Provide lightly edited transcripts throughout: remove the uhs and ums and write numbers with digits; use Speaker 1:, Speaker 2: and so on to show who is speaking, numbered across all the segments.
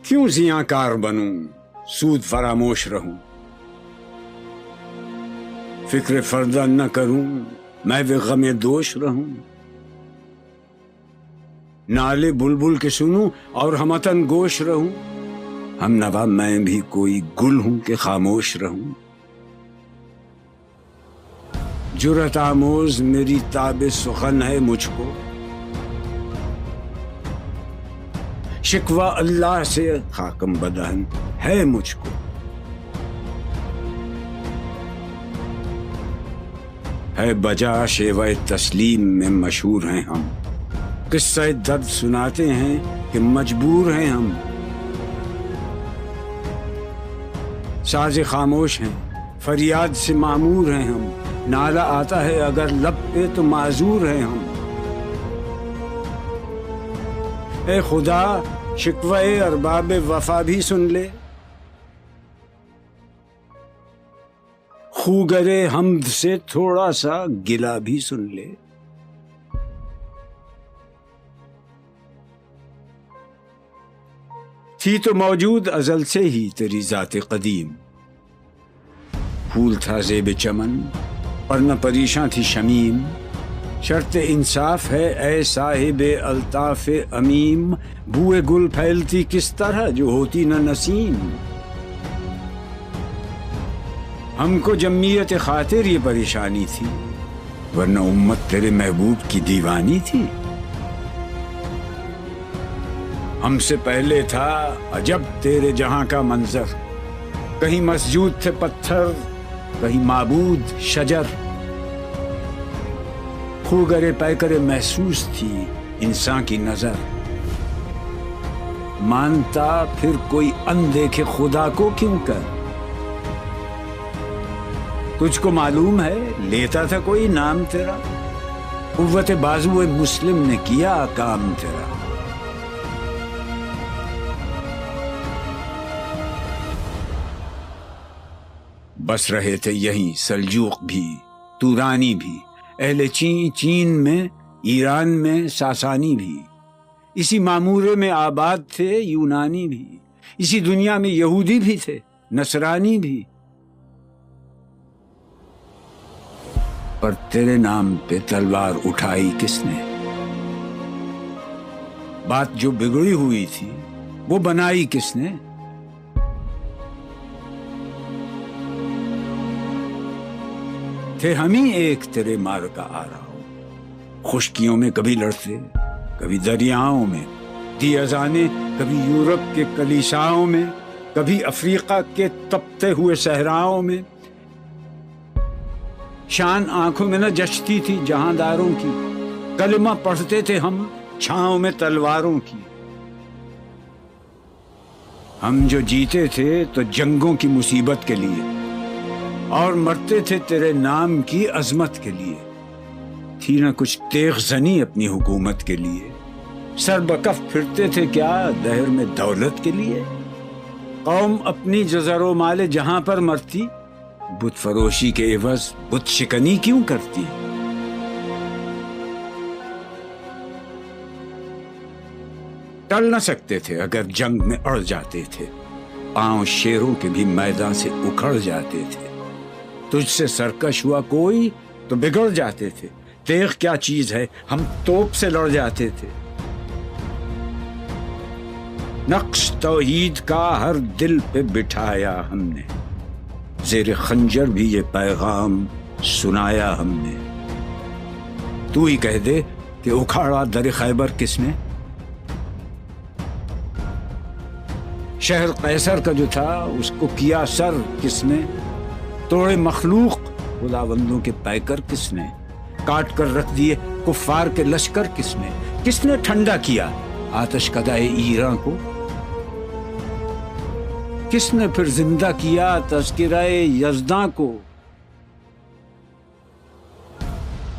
Speaker 1: کیوں زیاں کار بنوں، سود فراموش رہوں، فکر فردہ نہ کروں، میں بھی غم دوش رہوں، نالے بلبل کے سنوں اور ہمتن گوش رہوں، ہم نوا میں بھی کوئی گل ہوں کہ خاموش رہوں، جرأت آموز میری تاب سخن ہے مجھ کو، شکوہ اللہ سے خاکم بدہن ہے مجھ کو، ہے بجا شیوہ تسلیم میں مشہور ہیں ہم، قصہ درد سناتے ہیں کہ مجبور ہیں ہم، ساز خاموش ہیں فریاد سے معمور ہیں ہم، نالہ آتا ہے اگر لب پہ تو معذور ہیں ہم، اے خدا شکوہ ارباب وفا بھی سن لے، خوگرے حمد سے تھوڑا سا گلہ بھی سن لے، تھی تو موجود ازل سے ہی تیری ذات قدیم، پھول تھا زیب چمن اور نہ پریشاں تھی شمیم، شرط انصاف ہے اے صاحب الطاف امیم، بوئے گل پھیلتی کس طرح جو ہوتی نہ نسیم، ہم کو جمعیت خاطر یہ پریشانی تھی ورنہ امت تیرے محبوب کی دیوانی تھی، ہم سے پہلے تھا عجب تیرے جہاں کا منظر، کہیں مسجود تھے پتھر کہیں معبود شجر، خوگرے پیکرے محسوس تھی انسان کی نظر، مانتا پھر کوئی اندیکھے خدا کو کیوں کر، تجھ کو معلوم ہے لیتا تھا کوئی نام تیرا، قوت بازو مسلم نے کیا کام تیرا، بس رہے تھے یہیں سلجوق بھی تورانی بھی، اہل چین میں ایران میں ساسانی بھی، اسی معمورے میں آباد تھے یونانی بھی، اسی دنیا میں یہودی بھی تھے نصرانی بھی، پر تیرے نام پہ تلوار اٹھائی کس نے، بات جو بگڑی ہوئی تھی وہ بنائی کس نے، تھے ہم ہی ایک تیرے مار کا آ رہا ہو، خشکیوں میں کبھی لڑتے کبھی دریاؤں میں، دی اذانیں کبھی یورپ کے کلیساؤں میں، کبھی افریقہ کے تپتے ہوئے صحراؤں میں، شان آنکھوں میں نہ جچتی تھی جہانداروں کی، کلمہ پڑھتے تھے ہم چھاؤں میں تلواروں کی، ہم جو جیتے تھے تو جنگوں کی مصیبت کے لیے اور مرتے تھے تیرے نام کی عظمت کے لیے، تھی نہ کچھ تیغ زنی اپنی حکومت کے لیے، سر بکف پھرتے تھے کیا دہر میں دولت کے لیے، قوم اپنی جزر و مال جہاں پر مرتی، بت فروشی کے عوض بت شکنی کیوں کرتی، ٹل نہ سکتے تھے اگر جنگ میں اڑ جاتے تھے، پاؤں شیروں کے بھی میدان سے اکھڑ جاتے تھے، تجھ سے سرکش ہوا کوئی تو بگڑ جاتے تھے، تیغ کیا چیز ہے ہم توپ سے لڑ جاتے تھے، نقش توحید کا ہر دل پہ بٹھایا ہم نے، زیر خنجر بھی یہ پیغام سنایا ہم نے، تو ہی کہہ دے کہ اکھاڑا در خیبر کس نے، شہر قیصر کا جو تھا اس کو کیا سر کس نے، توڑے مخلوق خداوندوں کے پیکر کس نے، کاٹ کر رکھ دیے کفار کے لشکر کس نے ٹھنڈا کیا آتش کدائے ایراں کو، کس نے پھر زندہ کیا تذکرہ یزداں کو،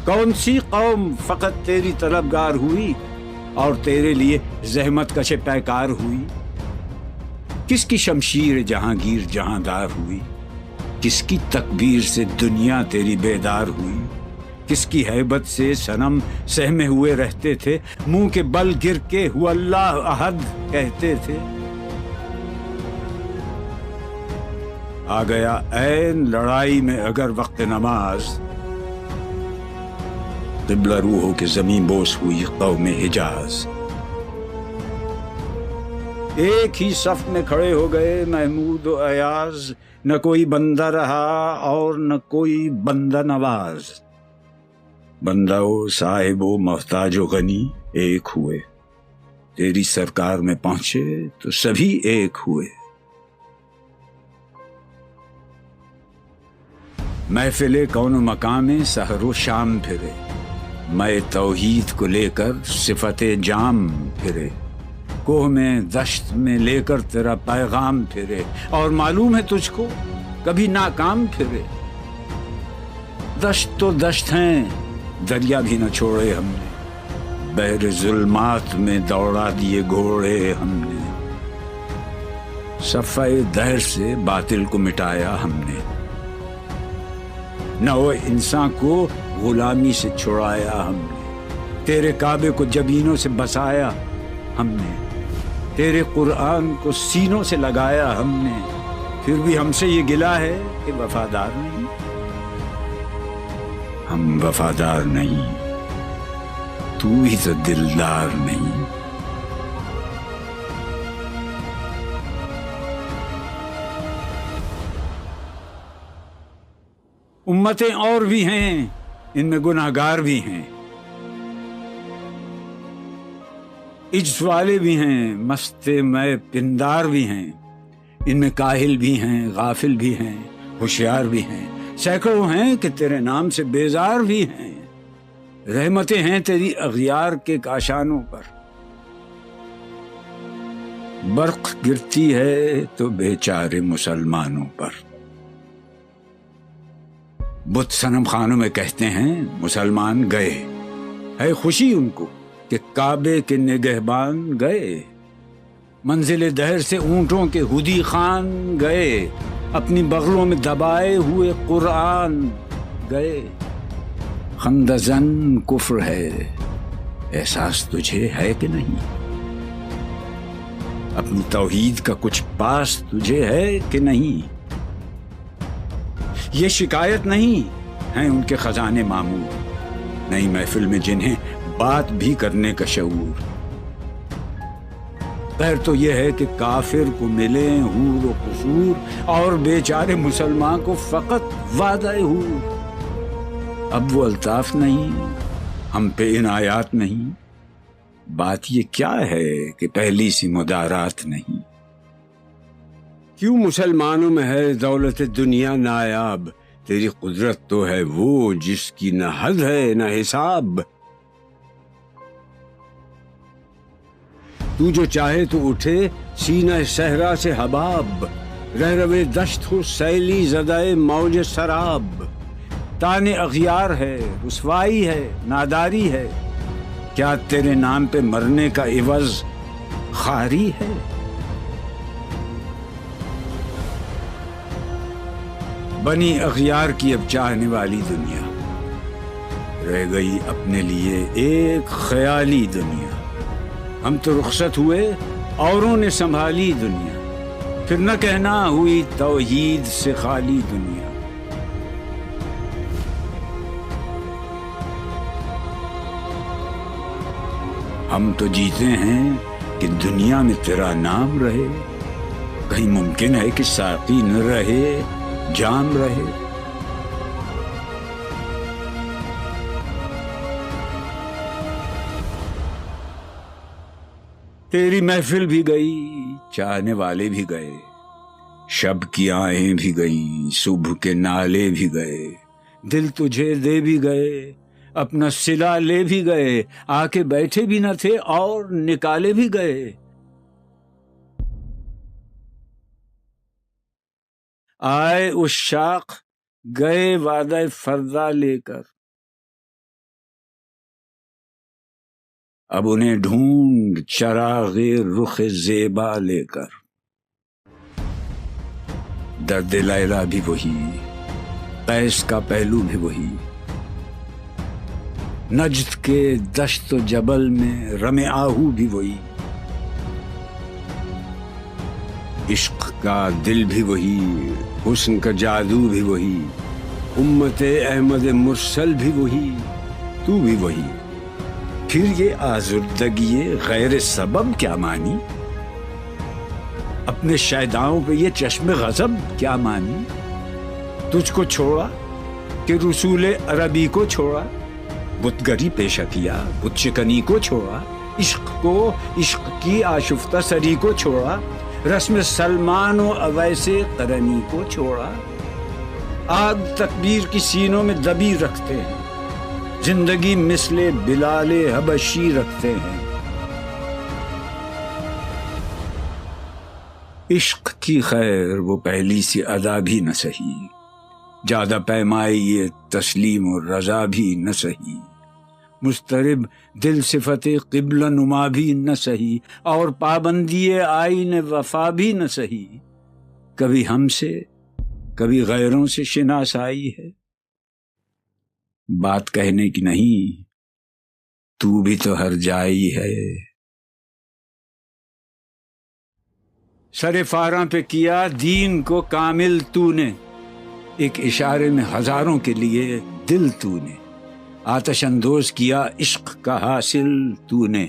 Speaker 1: کون سی قوم فقط تیری طلبگار ہوئی اور تیرے لیے زحمت کش پیکار ہوئی، کس کی شمشیر جہانگیر جہاندار ہوئی، کس کی تکبیر سے دنیا تیری بیدار ہوئی، کس کی ہیبت سے صنم سہمے ہوئے رہتے تھے، منہ کے بل گر کے ہو اللہ احد کہتے تھے، آ گیا عین لڑائی میں اگر وقت نماز، قبلہ روح ہو کے زمین بوس ہوئی قوم حجاز۔ ایک ہی صف میں کھڑے ہو گئے محمود و ایاز، نہ کوئی بندہ رہا اور نہ کوئی بندہ نواز۔ بندہ و صاحب و محتاج و غنی ایک ہوئے، تیری سرکار میں پہنچے تو سبھی ایک ہوئے۔ محفل کون و مقام سحر و شام پھرے، میں توحید کو لے کر صفت جام پھرے، کوہ میں دشت میں لے کر تیرا پیغام پھرے، اور معلوم ہے تجھ کو کبھی ناکام پھرے۔ دشت تو دشت ہیں، دریا بھی نہ چھوڑے ہم نے، بحر ظلمات میں دوڑا دیے گھوڑے ہم نے، صفحہ دہر سے باطل کو مٹایا ہم نے، نو انسان کو غلامی سے چھڑایا ہم نے، تیرے کعبے کو جبینوں سے بسایا ہم نے، تیرے قرآن کو سینوں سے لگایا ہم نے، پھر بھی ہم سے یہ گلہ ہے کہ وفادار نہیں۔ ہم وفادار نہیں، تو ہی تو دلدار نہیں۔ امتیں اور بھی ہیں، ان میں گناہگار بھی ہیں، عجز والے بھی ہیں، مست میں پندار بھی ہیں، ان میں کاہل بھی ہیں، غافل بھی ہیں، ہوشیار بھی ہیں، سینکڑوں ہیں کہ تیرے نام سے بیزار بھی ہیں۔ رحمتیں ہیں تیری اغیار کے کاشانوں پر، برق گرتی ہے تو بیچارے مسلمانوں پر۔ بت صنم خانوں میں کہتے ہیں مسلمان گئے، ہے خوشی ان کو کہ کعبے کے نگہبان گئے، منزل دہر سے اونٹوں کے ہدی خان گئے، اپنی بغلوں میں دبائے ہوئے قرآن گئے۔ خندزن کفر ہے، احساس تجھے ہے کہ نہیں؟ اپنی توحید کا کچھ پاس تجھے ہے کہ نہیں؟ یہ شکایت نہیں ہیں ان کے خزانے معمور، نئی محفل میں جنہیں بات بھی کرنے کا شعور۔ خیر تو یہ ہے کہ کافر کو ملے حور و قصور، اور بیچارے مسلمان کو فقط وعدہ حور۔ اب وہ الطاف نہیں، ہم پہ عنایات نہیں، بات یہ کیا ہے کہ پہلی سی مدارات نہیں۔ کیوں مسلمانوں میں ہے دولت دنیا نایاب، تیری قدرت تو ہے وہ جس کی نہ حد ہے نہ حساب۔ تو جو چاہے تو اٹھے سینہ صحرا سے حباب، رہروے دشت ہو سیلی زدائے موج سراب۔ تانے اغیار ہے، رسوائی ہے، ناداری ہے، کیا تیرے نام پہ مرنے کا عوض خواری ہے؟ بنی اغیار کی اب چاہنے والی دنیا، رہ گئی اپنے لیے ایک خیالی دنیا۔ ہم تو رخصت ہوئے، اوروں نے سنبھالی دنیا، پھر نہ کہنا ہوئی توحید سے خالی دنیا۔ ہم تو جیتے ہیں کہ دنیا میں تیرا نام رہے، کہیں ممکن ہے کہ ساقی نہ رہے جام رہے۔ تیری محفل بھی گئی، چاہنے والے بھی گئے، شب کی آہیں بھی گئیں، صبح کے نالے بھی گئے، دل تجھے دے بھی گئے، اپنا صلہ لے بھی گئے، آ کے بیٹھے بھی نہ تھے اور نکالے بھی گئے۔ آئے عشاق گئے وعدہ فردا لے کر، اب انہیں ڈھونڈ چراغ رخ زیبا لے کر۔ درد لیلا بھی وہی، قیس کا پہلو بھی وہی، نجد کے دشت و جبل میں رم آہو بھی وہی، عشق کا دل بھی وہی، حسن کا جادو بھی وہی، امت احمد مرسل بھی وہی، تو بھی وہی، پھر یہ آزردگی غیر سبب کیا مانی؟ اپنے شیداؤں پہ یہ چشم غضب کیا مانی؟ تجھ کو چھوڑا کہ رسول عربی کو چھوڑا، بت گری پیشہ کیا، بت شکنی کو چھوڑا، عشق کو، عشق کی آشفتہ سری کو چھوڑا، رسم سلمان و اویس قرنی کو چھوڑا، آگ تکبیر کی سینوں میں دبی رکھتے ہیں، زندگی مثل بلال حبشی رکھتے ہیں۔ عشق کی خیر وہ پہلی سی ادا بھی نہ سہی، زیادہ پیمائی یہ تسلیم و رضا بھی نہ سہی، مضطرب دل صفت قبلہ نما بھی نہ سہی، اور پابندی آئین وفا بھی نہ سہی، کبھی ہم سے کبھی غیروں سے شناسائی ہے، بات کہنے کی نہیں، تو بھی تو ہر جائی ہے۔ سر فاراں پہ کیا دین کو کامل تو نے، ایک اشارے میں ہزاروں کے لیے دل تو نے، آتش اندوز کیا عشق کا حاصل تو نے،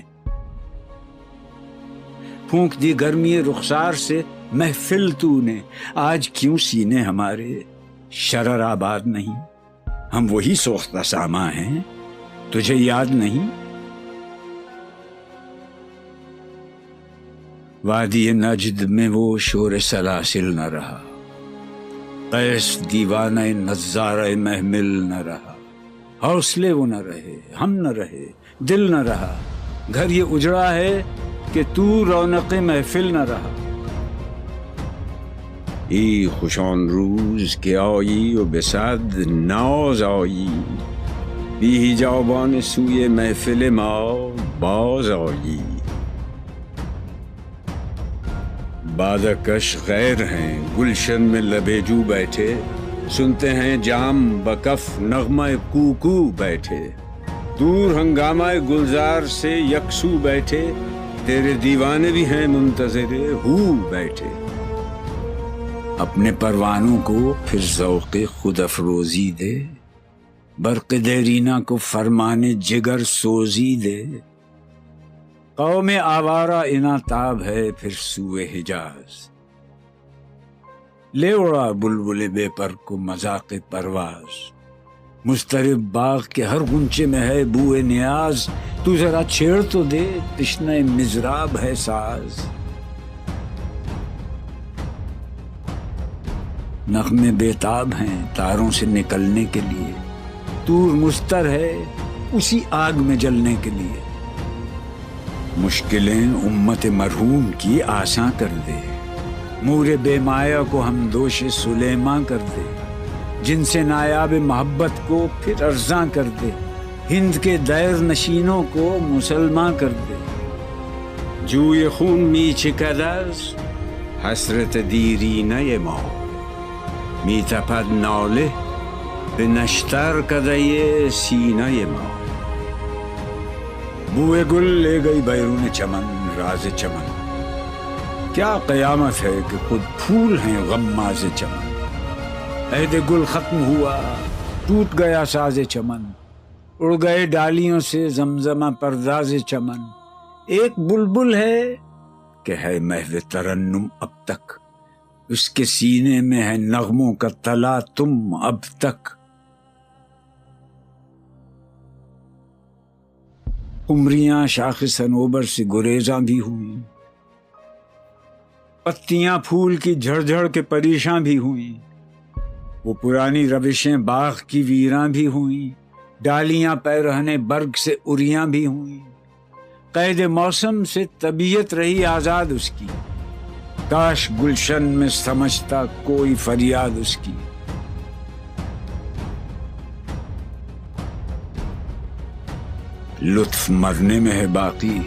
Speaker 1: پھونک دی گرمی رخسار سے محفل تو نے، آج کیوں سینے ہمارے شرر آباد نہیں؟ ہم وہی سوختہ ساما ہیں، تجھے یاد نہیں؟ وادی نجد میں وہ شور سلاسل نہ رہا، قیس دیوانہ نظارہ محمل نہ رہا، حوصلے وہ نہ رہے، ہم نہ رہے، دل نہ رہا، گھر یہ اجڑا ہے کہ تو رونق محفل نہ رہا۔ ای خوشان روز کہ آئی و بصد ناز آئی، بی جوابان سوی محفل ما باز آئی، بادکش غیر ہیں گلشن میں لبیجو بیٹھے، سنتے ہیں جام بکف نغمہ کوکو بیٹھے، دور ہنگامہ گلزار سے یکسو بیٹھے، تیرے دیوانے بھی ہیں منتظر ہو بیٹھے، اپنے پروانوں کو پھر ذوق خود افروزی دے، برق دیرینہ کو فرمان جگر سوزی دے، قوم آوارہ اناتاب ہے پھر سوئے حجاز، لے اڑا بلبل بے پر کو مذاق پرواز، مضطرب باغ کے ہر غنچے میں ہے بوئے نیاز، تو ذرا چھیڑ تو دے تشنہ مضراب ہے ساز، نغمے بیتاب ہیں تاروں سے نکلنے کے لیے، طور مستر ہے اسی آگ میں جلنے کے لیے، مشکلیں امت مرحوم کی آساں کر دے، مور بے مایا کو ہم دوش سلیماں کر دے، جن سے نایاب محبت کو پھر ارزاں کر دے، ہند کے دیر نشینوں کو مسلمان کر دے، جوئے خون می چکدز حسرت دیرینہ ما، می تپد ناله به نشتر کدے سینہ ما، بوئے گل لے گئی بیرون چمن راز چمن، کیا قیامت ہے کہ خود پھول ہیں غماز چمن، عہد گل ختم ہوا ٹوٹ گیا ساز چمن، اڑ گئے ڈالیوں سے زمزمہ پرداز چمن، ایک بلبل ہے کہ ہے محو ترنم اب تک، اس کے سینے میں ہے نغموں کا تلا تم اب تک، قمریاں شاخ صنوبر سے گریزاں بھی ہوئیں، پتیاں پھول کی جھڑ جھڑ کے پریشاں بھی ہوئیں، وہ پرانی روشیں باغ کی ویراں بھی ہوئیں، ڈالیاں پیرہنے برگ سے اریاں بھی ہوئیں، قید موسم سے طبیعت رہی آزاد اس کی، کاش گلشن میں سمجھتا کوئی فریاد اس کی، لطف مرنے میں ہے باقی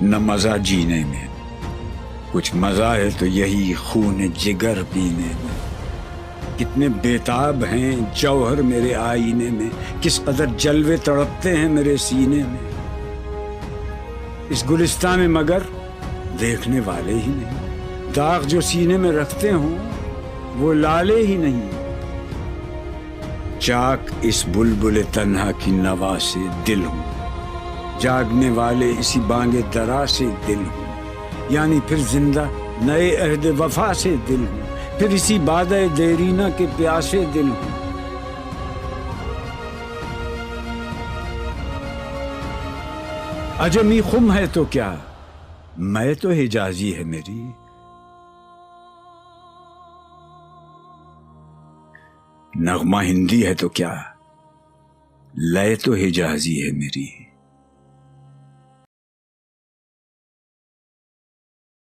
Speaker 1: نہ مزہ جینے میں، کچھ مزہ ہے تو یہی خون جگر پینے میں، کتنے بیتاب ہیں جوہر میرے آئینے میں، کس قدر جلوے تڑپتے ہیں میرے سینے میں، اس گلستان میں مگر دیکھنے والے ہی نہیں، داغ جو سینے میں رکھتے ہوں وہ لالے ہی نہیں، چاک اس بلبل تنہا کی نوا سے دل ہوں، جاگنے والے اسی بانگ درا سے دل ہوں، یعنی پھر زندہ نئے عہد وفا سے دل ہوں، پھر اسی بادۂ دیرینہ کے پیاسے دل ہوں۔ عجمی خم ہے تو کیا، میں تو حجازی ہے میری، نغمہ ہندی ہے تو کیا، لے تو حجازی ہے میری۔